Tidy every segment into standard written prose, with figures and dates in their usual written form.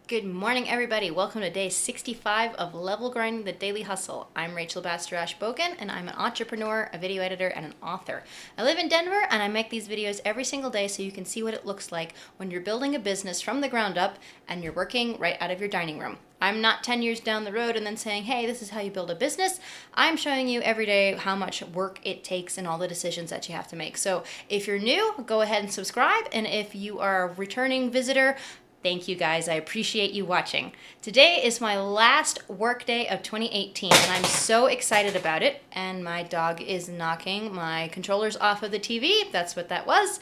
Good morning, everybody. Welcome to day 65 of Level Grinding the Daily Hustle. I'm Rachel Bastarache Bogan, and I'm an entrepreneur, a video editor, and an author. I live in Denver, and I make these videos every single day so you can see what it looks like when you're building a business from the ground up and you're working right out of your dining room. I'm not 10 years down the road and then saying, hey, this is how you build a business. I'm showing you every day how much work it takes and all the decisions that you have to make. So if you're new, go ahead and subscribe. And if you are a returning visitor, thank you guys. I appreciate you watching. Today is my last work day of 2018 and I'm so excited about it. And my dog is knocking my controllers off of the TV. That's what that was.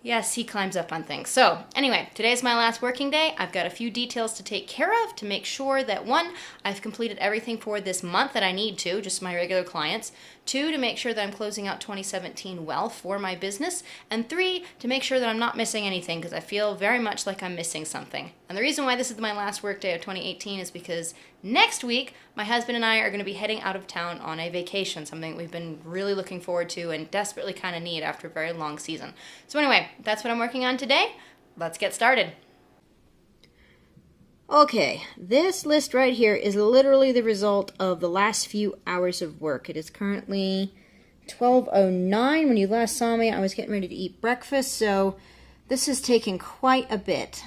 Yes, he climbs up on things. So anyway, today's my last working day. I've got a few details to take care of to make sure that one, I've completed everything for this month that I need to, just my regular clients. Two, to make sure that I'm closing out 2017 well for my business. And three, to make sure that I'm not missing anything because I feel very much like I'm missing something. And the reason why this is my last work day of 2018 is because next week, my husband and I are going to be heading out of town on a vacation, something we've been really looking forward to and desperately kind of need after a very long season. So anyway, that's what I'm working on today. Let's get started. Okay, this list right here is literally the result of the last few hours of work. It is currently 12:09. When you last saw me, I was getting ready to eat breakfast, so this has taken quite a bit.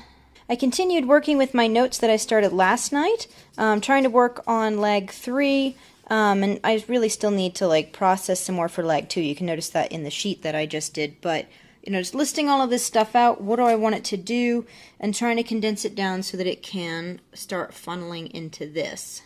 I continued working with my notes that I started last night, trying to work on leg 3, and I really still need to process some more for leg 2. You can notice that in the sheet that I just did, but just listing all of this stuff out, what do I want it to do, and trying to condense it down so that it can start funneling into this.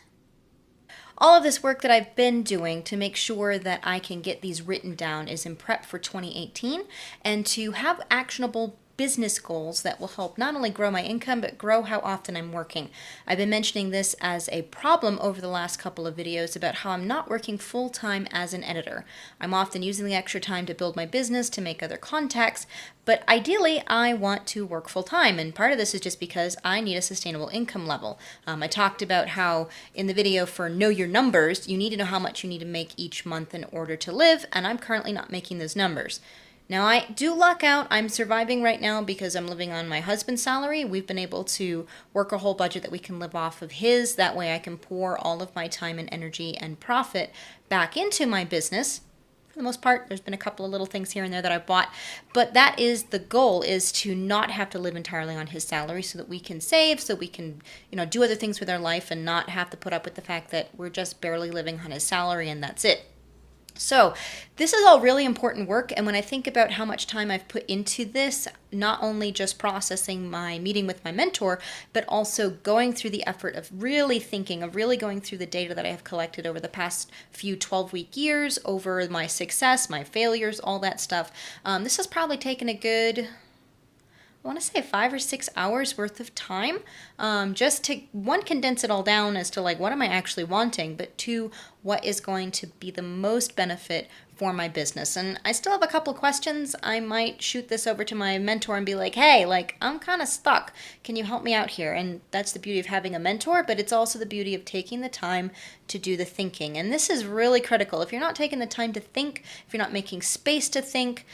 All of this work that I've been doing to make sure that I can get these written down is in prep for 2018 and to have actionable business goals that will help not only grow my income, but grow how often I'm working. I've been mentioning this as a problem over the last couple of videos about how I'm not working full-time as an editor. I'm often using the extra time to build my business, to make other contacts, but ideally I want to work full-time, and part of this is just because I need a sustainable income level. I talked about how in the video for Know Your Numbers, you need to know how much you need to make each month in order to live, and I'm currently not making those numbers. Now, I do luck out. I'm surviving right now because I'm living on my husband's salary. We've been able to work a whole budget that we can live off of his. That way I can pour all of my time and energy and profit back into my business. For the most part, there's been a couple of little things here and there that I bought. But that is the goal, is to not have to live entirely on his salary so that we can save, so we can, do other things with our life and not have to put up with the fact that we're just barely living on his salary and that's it. So this is all really important work, and when I think about how much time I've put into this, not only just processing my meeting with my mentor, but also going through the effort of really thinking, of really going through the data that I have collected over the past few 12-week years, over my success, my failures, all that stuff. This has probably taken a good, I want to say 5 or 6 hours worth of time, just to, one, condense it all down as to what am I actually wanting, but two, what is going to be the most benefit for my business. And I still have a couple of questions. I might shoot this over to my mentor and be like, hey, I'm kind of stuck. Can you help me out here? And that's the beauty of having a mentor, but it's also the beauty of taking the time to do the thinking. And this is really critical. If you're not taking the time to think, if you're not making space to think,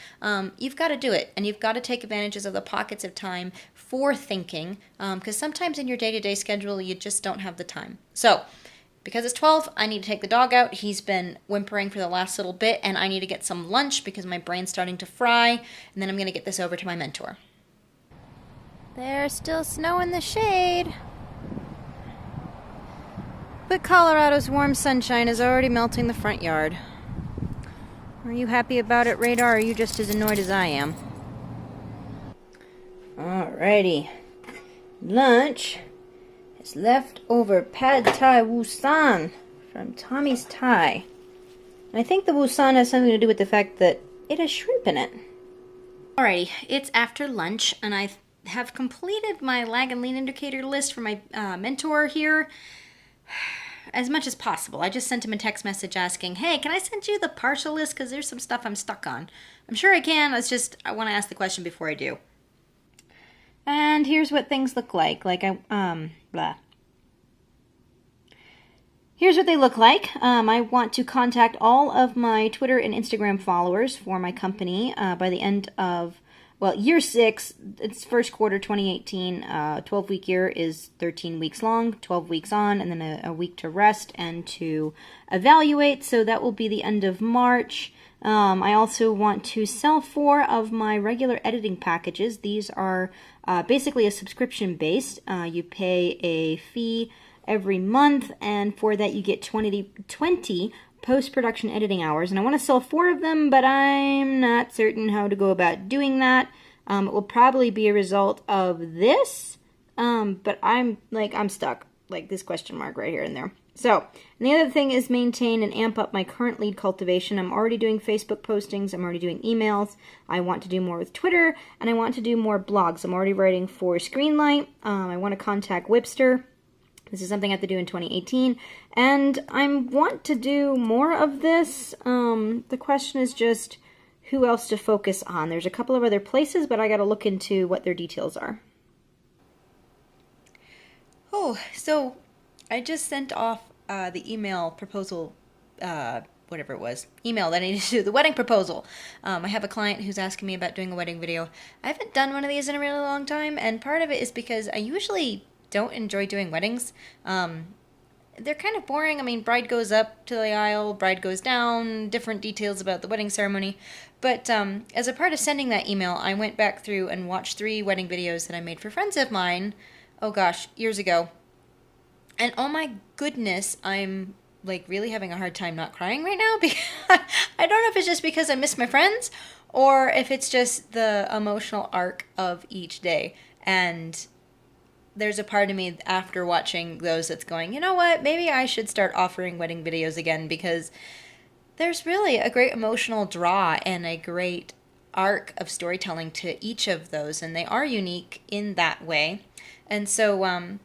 you've got to do it. And you've got to take advantages of the pockets of time for thinking, because sometimes in your day-to-day schedule, you just don't have the time. So, because it's 12, I need to take the dog out. He's been whimpering for the last little bit, and I need to get some lunch because my brain's starting to fry, and then I'm going to get this over to my mentor. There's still snow in the shade, but Colorado's warm sunshine is already melting the front yard. Are you happy about it, Radar, or are you just as annoyed as I am? Alrighty. Lunch. It's leftover pad thai Wusan from Tommy's Thai. And I think the Wusan has something to do with the fact that it has shrimp in it. Alrighty, it's after lunch, and I have completed my lag and lean indicator list for my mentor here as much as possible. I just sent him a text message asking, hey, can I send you the partial list? Because there's some stuff I'm stuck on. I'm sure I can. I want to ask the question before I do. And here's what things look like. Here's what they look like. I want to contact all of my Twitter and Instagram followers for my company by the end of well, year 6, it's first quarter 2018, 12-week year is 13 weeks long, 12 weeks on, and then a week to rest and to evaluate, so that will be the end of March. I also want to sell 4 of my regular editing packages. These are basically a subscription-based. You pay a fee every month, and for that you get 20 post-production editing hours. And I want to sell 4 of them, but I'm not certain how to go about doing that. It will probably be a result of this, but I'm stuck, like this question mark right here and there. So, and the other thing is maintain and amp up my current lead cultivation. I'm already doing Facebook postings, I'm already doing emails, I want to do more with Twitter, and I want to do more blogs. I'm already writing for Screenlight, I want to contact Whipster. This is something I have to do in 2018, and I want to do more of this. The question is just who else to focus on. There's a couple of other places, but I got to look into what their details are. Oh, so I just sent off the email proposal, whatever it was, email that I needed to do, the wedding proposal. I have a client who's asking me about doing a wedding video. I haven't done one of these in a really long time, and part of it is because I usually don't enjoy doing weddings. They're kind of boring. I mean, bride goes up to the aisle, bride goes down, different details about the wedding ceremony. But as a part of sending that email, I went back through and watched 3 wedding videos that I made for friends of mine, oh gosh, years ago. And oh my goodness, I'm like really having a hard time not crying right now. Because I don't know if it's just because I miss my friends or if it's just the emotional arc of each day. And there's a part of me after watching those that's going, you know what, maybe I should start offering wedding videos again, because there's really a great emotional draw and a great arc of storytelling to each of those, and they are unique in that way. And so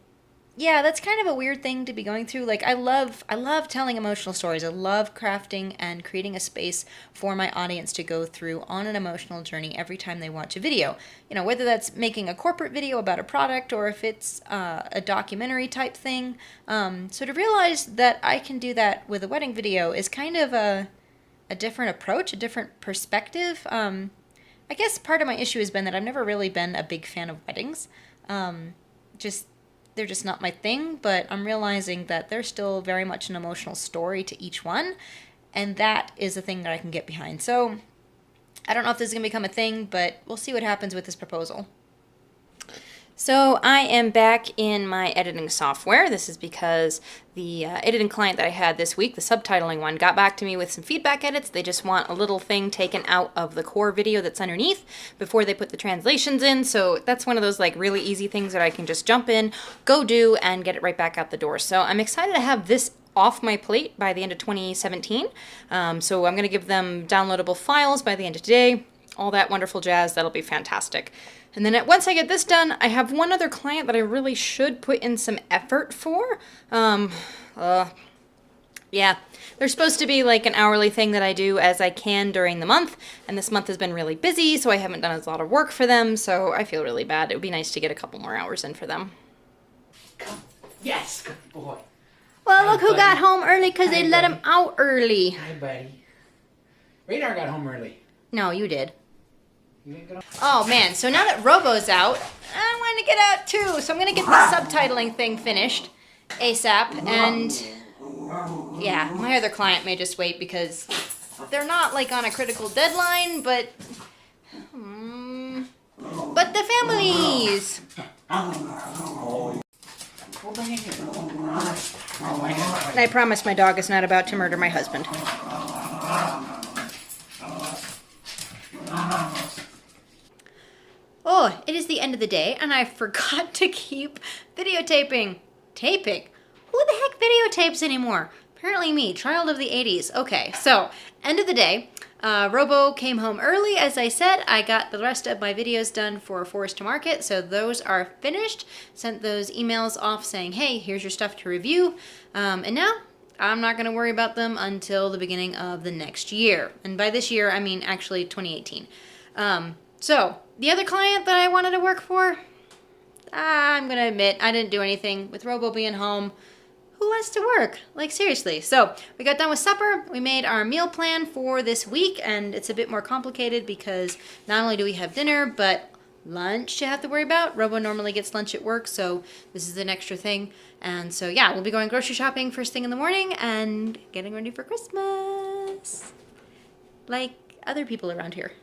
yeah, that's kind of a weird thing to be going through. Like, I love telling emotional stories. I love crafting and creating a space for my audience to go through on an emotional journey every time they watch a video. You know, whether that's making a corporate video about a product or if it's a documentary type thing. So to realize that I can do that with a wedding video is kind of a different approach, a different perspective. I guess part of my issue has been that I've never really been a big fan of weddings. They're just not my thing, but I'm realizing that there's still very much an emotional story to each one, and that is a thing that I can get behind. So I don't know if this is going to become a thing, but we'll see what happens with this proposal. So I am back in my editing software. This is because the editing client that I had this week, the subtitling one, got back to me with some feedback edits. They just want a little thing taken out of the core video that's underneath before they put the translations in. So that's one of those like really easy things that I can just jump in, go do, and get it right back out the door. So I'm excited to have this off my plate by the end of 2017. So I'm going to give them downloadable files by the end of today. All that wonderful jazz. That'll be fantastic. And then once I get this done, I have one other client that I really should put in some effort for. Yeah, there's supposed to be like an hourly thing that I do as I can during the month, and this month has been really busy, so I haven't done a lot of work for them, so I feel really bad. It would be nice to get a couple more hours in for them. Yes, good boy. Well, look who got home early because they let him out early. Hi, buddy. Radar got home early. No, you did. Oh man, so now that Robo's out, I want to get out too. So I'm going to get the subtitling thing finished ASAP. And yeah, my other client may just wait because they're not like on a critical deadline, but the families. I promise my dog is not about to murder my husband. Oh, it is the end of the day, and I forgot to keep videotaping. Taping? Who the heck videotapes anymore? Apparently me, child of the 80s. Okay, so, end of the day. Robo came home early, as I said. I got the rest of my videos done for Forest to Market, so those are finished. Sent those emails off saying, hey, here's your stuff to review. And now, I'm not going to worry about them until the beginning of the next year. And by this year, I mean actually 2018. So, the other client that I wanted to work for, I'm going to admit, I didn't do anything. With Robo being home, who who wants to work? Like, seriously. So we got done with supper. We made our meal plan for this week, and it's a bit more complicated because not only do we have dinner, but lunch to have to worry about. Robo normally gets lunch at work, so this is an extra thing. And so, yeah, we'll be going grocery shopping first thing in the morning and getting ready for Christmas. Like other people around here.